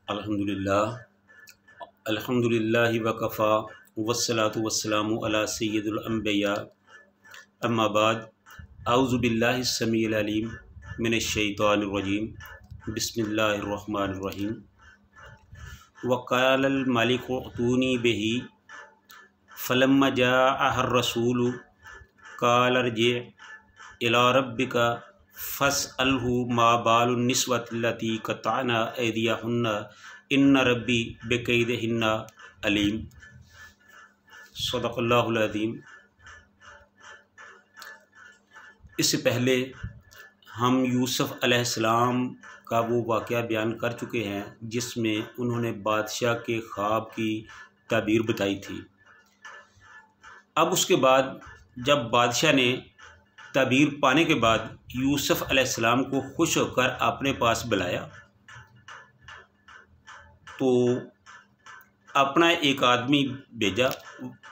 अल्हम्दुलिल्लाहि वकफ़ा वस्सलातु वस्सलामु अला सय्यिदिल अंबिया अम्मा बाद औज़ु बिल्लाहि समीइल अलीम मिनश शैतानिर रजीम बिस्मिल्लाहिर रहमानिर रहीम वक़ालल मालिकु अतूनी बिही फलम्मा जाअहर रसूलु क़ाल इरजि इला रब्बिका फ़स्अलहु मा बालुन निस्वतिल्लती क़तअना ऐदियहुन्ना इन्न रब्बी बिकैदिहिन्ना अलीम। सदक़ल्लाहुल अज़ीम। इससे पहले हम यूसुफ़ अलैहिस्सलाम का वो वाक़या बयान कर चुके हैं जिसमें उन्होंने बादशाह के ख्वाब की ताबीर बताई थी। अब उसके बाद जब बादशाह ने ताबीर पाने के बाद यूसुफ़ अलैहिस्सलाम को खुश होकर अपने पास बुलाया तो अपना एक आदमी भेजा,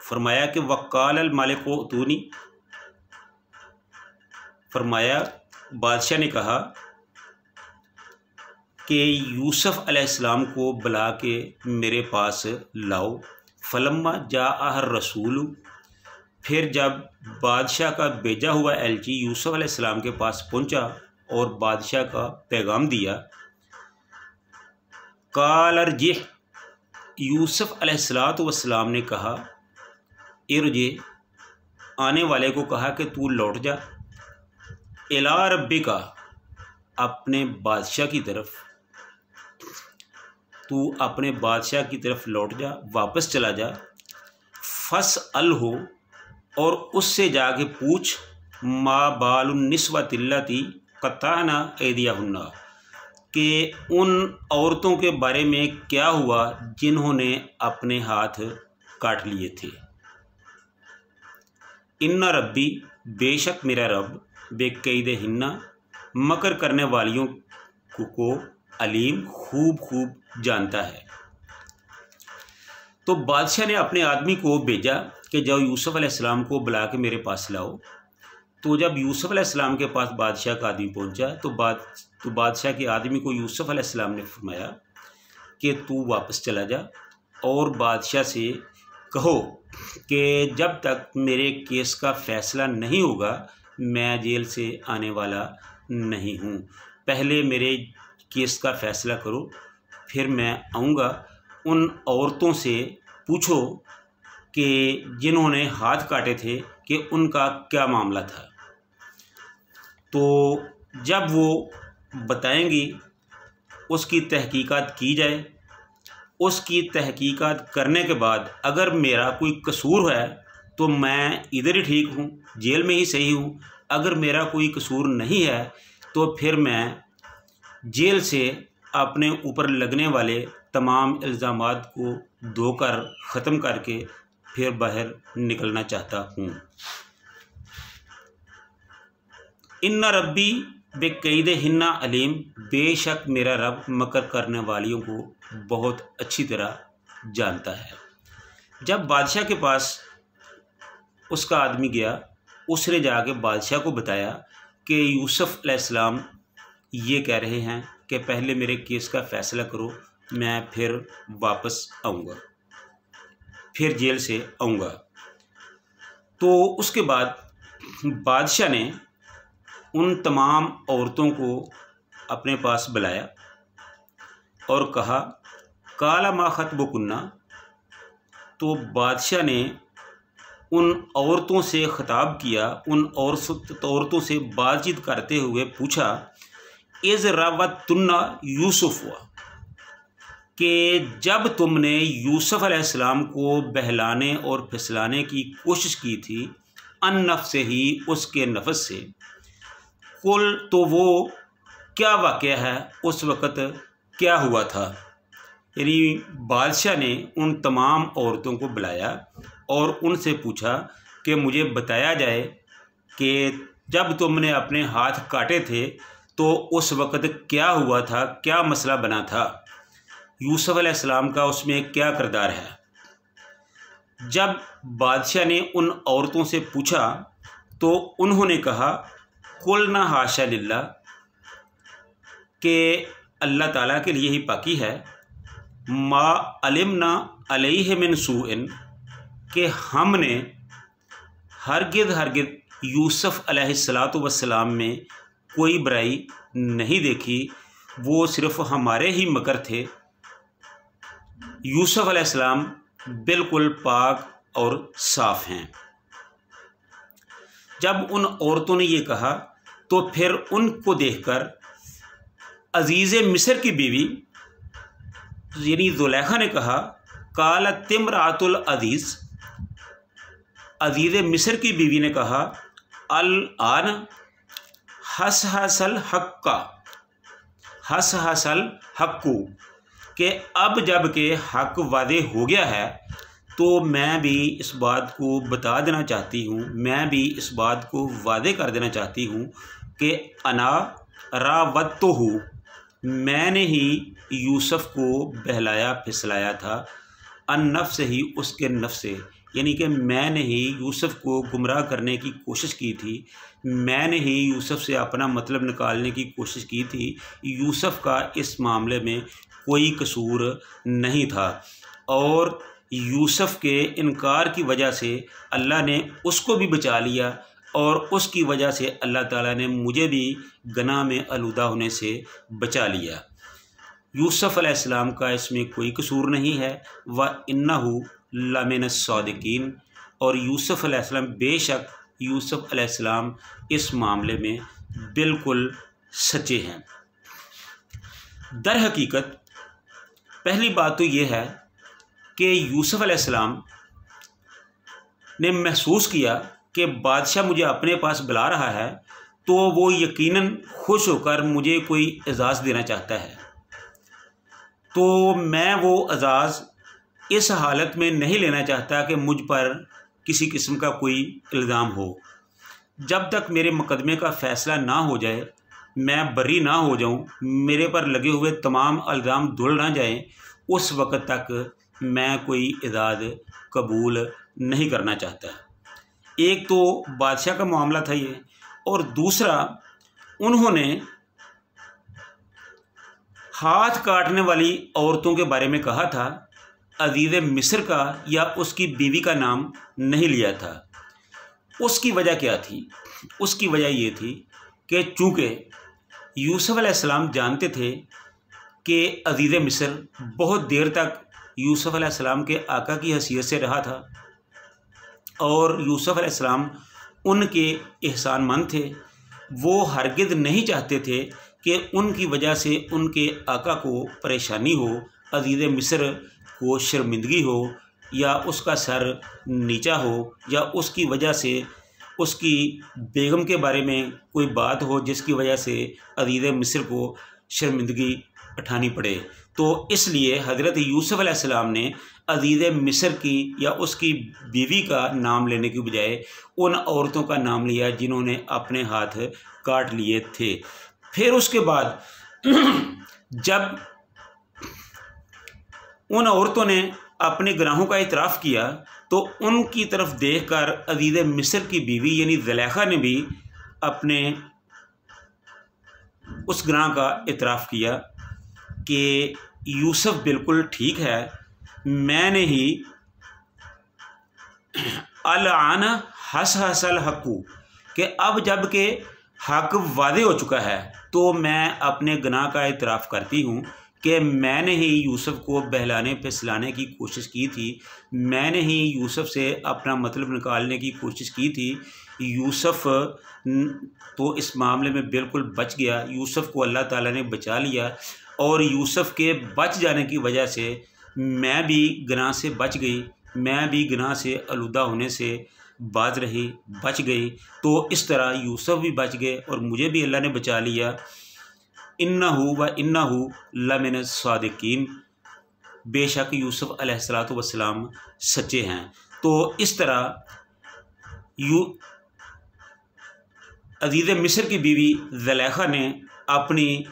फरमाया कि वक़ालल मालिकु अतूनी, फरमाया बादशाह ने कहा कि यूसुफ़ अलैहिस्सलाम को बुला के मेरे पास लाओ। फलम्मा जाअहर रसूल, फिर जब बादशाह का भेजा हुआ एलची यूसुफ़ अलैहिस्सलाम के पास पहुंचा और बादशाह का पैगाम दिया, क़ाल इरजि, यूसुफ़ अलैहिस्सलाम ने कहा, इरजि, आने वाले को कहा कि तू लौट जा, इला रब्बिका, अपने बादशाह की तरफ, तू अपने बादशाह की तरफ लौट जा, वापस चला जा। फ़स्अलहु, और उससे जाके पूछ, मा बालुन निस्वतिल्लती क़तअना ऐदियहुन्ना, कि उन औरतों के बारे में क्या हुआ जिन्होंने अपने हाथ काट लिए थे। इन्ना रब्बी, बेशक मेरा रब, बेकैदिहिन्ना, मकर करने वालियों को अलीम, खूब जानता है। तो बादशाह ने अपने आदमी को भेजा कि जाओ यूसुफ़ अलैहिस्सलाम को बुला के मेरे पास लाओ। तो जब यूसुफ़ अलैहिस्सलाम के पास बादशाह का आदमी पहुंचा तो बादशाह के आदमी को यूसुफ़ अलैहिस्सलाम ने फरमाया कि तू वापस चला जा और बादशाह से कहो कि जब तक मेरे केस का फ़ैसला नहीं होगा मैं जेल से आने वाला नहीं हूँ। पहले मेरे केस का फ़ैसला करो, फिर मैं आऊँगा। उन औरतों से पूछो कि जिन्होंने हाथ काटे थे कि उनका क्या मामला था। तो जब वो बताएंगी उसकी तहकीकात की जाए। उसकी तहकीकात करने के बाद अगर मेरा कोई कसूर है तो मैं इधर ही ठीक हूँ, जेल में ही सही हूँ। अगर मेरा कोई कसूर नहीं है तो फिर मैं जेल से अपने ऊपर लगने वाले तमाम इल्ज़ामात को धोकर ख़त्म करके फिर बाहर निकलना चाहता हूँ। इन्ना रब्बी बेकैदिहिन्ना अलीम, बेशक मेरा रब मकर करने वालियों को बहुत अच्छी तरह जानता है। जब बादशाह के पास उसका आदमी गया, उसने जाके बादशाह को बताया कि यूसुफ़ अलैहिस्सलाम ये कह रहे हैं कि पहले मेरे केस का फ़ैसला करो, मैं फिर वापस आऊँगा, फिर जेल से आऊँगा। तो उसके बाद बादशाह ने उन तमाम औरतों को अपने पास बुलाया और कहा, काला मा खतबुकुन्ना। तो बादशाह ने उन औरतों से ख़िताब किया, उन औरतों से बातचीत करते हुए पूछा, इज़ रावतुन्ना यूसुफ़, कि जब तुमने यूसुफ़ अलैहिस्सलाम को बहलाने और फिसलाने की कोशिश की थी, अन नफ्से ही, उसके नफ्स से, कुल, तो वो क्या वाक़या है, उस वक़्त क्या हुआ था। यानी बादशाह ने उन तमाम औरतों को बुलाया और उनसे पूछा कि मुझे बताया जाए कि जब तुमने अपने हाथ काटे थे तो उस वक़्त क्या हुआ था, क्या मसला बना था, यूसुफ़ अलैहिस्सलाम का उसमें क्या किरदार है। जब बादशाह ने उन औरतों से पूछा तो उन्होंने कहा, कुलना हाशा लिल्लाह, कि अल्लाह ताला के लिए ही पाकी है, मा अलिमना अलैहि मिन सूइन, कि हमने हरगिज़ यूसुफ़ अलैहिस्सलातु वस्सलाम में कोई बुराई नहीं देखी, वो सिर्फ़ हमारे ही मकर थे। यूसुफ़ अलैहिस्सलाम बिल्कुल पाक और साफ़ हैं। जब उन औरतों ने ये कहा तो फिर उनको देखकर अज़ीज़ मिस्र की बीवी यानी ज़ुलैखा ने कहा, कालत तिम्रातुल अज़ीज़, अज़ीज़ मिस्र की बीवी ने कहा, अल आन हसल हक्का, हसल हक्कू, कि अब जब के हक वादे हो गया है तो मैं भी इस बात को बता देना चाहती हूँ, मैं भी इस बात को वादे कर देना चाहती हूँ कि अना रावत्तुहु, मैंने ही यूसुफ़ को बहलाया फिसलाया था, अन नफ्स ही, उसके नफ्स से, यानी कि मैंने ही यूसुफ़ को गुमराह करने की कोशिश की थी, मैंने ही यूसुफ़ से अपना मतलब निकालने की कोशिश की थी। यूसुफ़ का इस मामले में कोई कसूर नहीं था और यूसुफ़ के इनकार की वजह से अल्लाह ने उसको भी बचा लिया और उसकी वजह से अल्लाह ताला ने मुझे भी गनाह में आलूदा होने से बचा लिया। यूसुफ़ अलैहिस्सलाम का इसमें कोई कसूर नहीं है। व इन्नहु लमिन सादिकीन, और यूसुफ़ अलैहिस्सलाम, बेशक यूसुफ़ अलैहिस्सलाम इस मामले में बिल्कुल सच्चे हैं। दर हकीकत पहली बात तो ये है कि यूसुफ़ अलैहिस्सलाम ने महसूस किया कि बादशाह मुझे अपने पास बुला रहा है, तो वो यकीनन खुश होकर मुझे कोई एजाज़ देना चाहता है। तो मैं वो एजाज़ इस हालत में नहीं लेना चाहता कि मुझ पर किसी किस्म का कोई इल्ज़ाम हो। जब तक मेरे मुकदमे का फ़ैसला ना हो जाए, मैं बरी ना हो जाऊं, मेरे पर लगे हुए तमाम इल्ज़ाम धुल ना जाएं, उस वक़्त तक मैं कोई एजाज़ कबूल नहीं करना चाहता। एक तो बादशाह का मामला था ये, और दूसरा उन्होंने हाथ काटने वाली औरतों के बारे में कहा था, अज़ीज़ मिस्र का या उसकी बीवी का नाम नहीं लिया था। उसकी वजह क्या थी? उसकी वजह ये थी कि चूँकि यूसुफ़ अलैहिस्सलाम जानते थे कि अज़ीज़ मिस्र बहुत देर तक यूसुफ़ अलैहिस्सलाम के आका की हैसियत से रहा था और यूसुफ़ अलैहिस्सलाम उनके एहसानमंद थे। वो हरगिज़ नहीं चाहते थे कि उनकी वजह से उनके आका को परेशानी हो, अज़ीज़ मिस्र को शर्मिंदगी हो या उसका सर नीचा हो या उसकी वजह से उसकी बेगम के बारे में कोई बात हो जिसकी वजह से अज़ीज़ मिस्र को शर्मिंदगी उठानी पड़े। तो इसलिए हज़रत यूसुफ़ अलैहिस्सलाम ने अज़ीज़ मिस्र की या उसकी बीवी का नाम लेने की बजाय उन औरतों का नाम लिया जिन्होंने अपने हाथ काट लिए थे। फिर उसके बाद जब उन औरतों ने अपने गुनाहों का इतराफ़ किया तो उनकी तरफ देखकर अज़ीज़ मिस्र की बीवी यानी ज़ुलैखा ने भी अपने उस गुनाह का इतराफ़ किया कि यूसुफ़ बिल्कुल ठीक है, मैंने ही अल-आन हसल हक्कू, कि अब जब के हक वादे हो चुका है तो मैं अपने गुनाह का इतराफ़ करती हूँ कि मैंने ही यूसुफ़ को बहलाने फिसलाने की कोशिश की थी, मैंने ही यूसुफ़ से अपना मतलब निकालने की कोशिश की थी। यूसुफ़ तो इस मामले में बिल्कुल बच गया, यूसुफ़ को अल्लाह ताला ने बचा लिया और यूसुफ़ के बच जाने की वजह से मैं भी गुनाह से बच गई, मैं भी गुनाह से आलूदा होने से बाज रही, बच गई। तो इस तरह यूसुफ़ भी बच गए और मुझे भी अल्लाह ने बचा लिया। इन्नहु व इन्नहु लमिन सादिकीन, बेशक यूसुफ़ अलैहिस्सलातु वस्सलाम सच्चे हैं। तो इस तरह अज़ीज़ मिस्र की बीवी ज़ुलैखा ने अपनी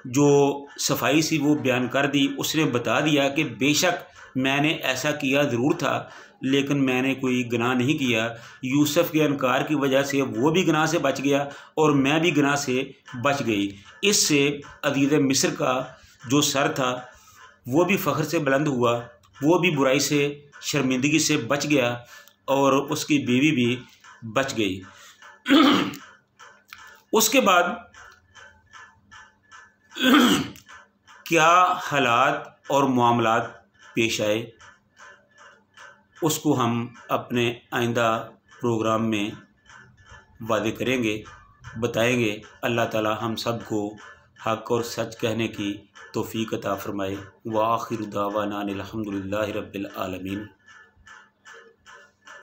जो सफाई सी वो बयान कर दी। उसने बता दिया कि बेशक मैंने ऐसा किया ज़रूर था, लेकिन मैंने कोई गुनाह नहीं किया। यूसुफ के इनकार की वजह से वो भी गुनाह से बच गया और मैं भी गुनाह से बच गई। इससे अज़ीज़ मिस्र का जो सर था वो भी फ़ख्र से बुलंद हुआ, वो भी बुराई से शर्मिंदगी से बच गया और उसकी बीवी भी बच गई। उसके बाद क्या हालात और मामलात पेश आए उसको हम अपने आइंदा प्रोग्राम में वादे करेंगे, बताएंगे। अल्लाह ताला हम सब को हक़ और सच कहने की तौफ़ीक़ अता फ़रमाए। व आखिर दावाना अनिल हम्दुलिल्लाहि रब्बिल आलमीन।